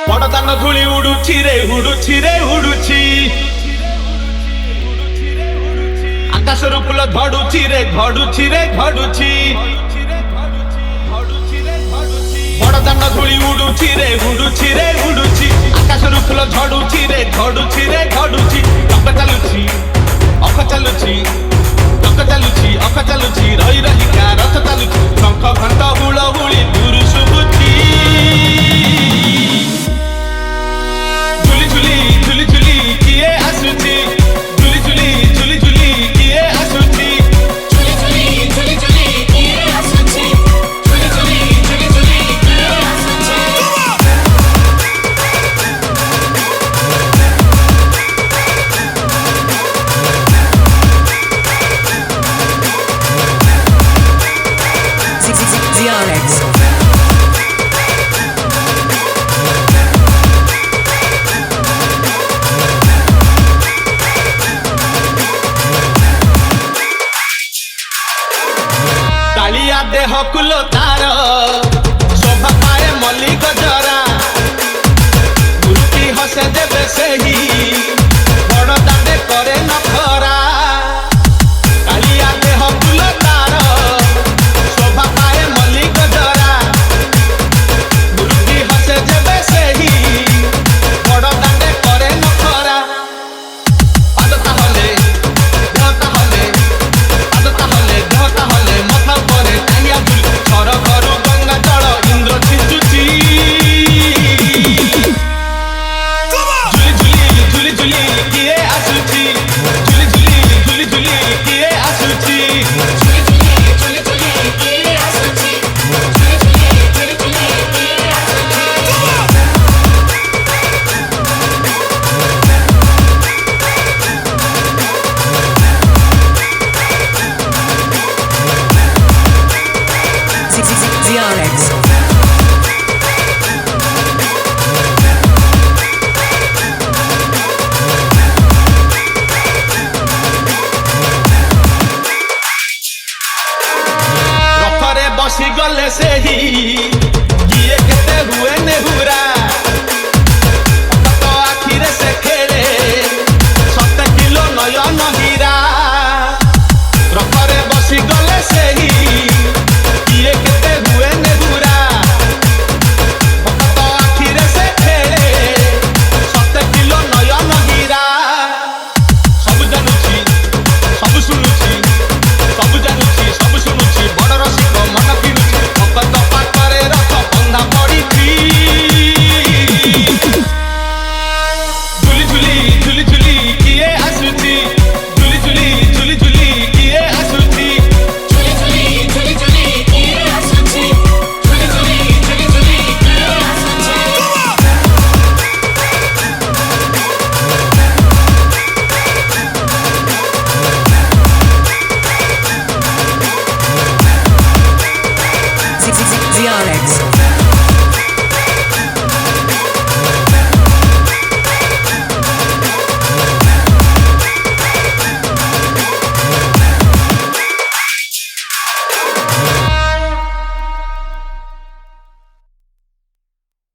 বড়দান ধূলি উড়ুছি রে উড়ুছি রে উড়ুছি আকাশর ফুল ঝড়ুছি রে ঝড়ুছি রে ঝড়ুছি বড়দান ধূলি উড়ুছি রে উড়ুছি রে উড়ুছি আকাশর ফুল ঝড়ুছি রে ঝড়ুছি রে ঝড়ুছি অখ চালুছি অখ চালুছি অখ চালুছি অখ চালুছি রହି রহিକା ରଥ ଚାଲୁଛି ଶଙ୍ଖ ଘଣ୍ଟ ହୁଳହୁଳି ପୁରୁଷ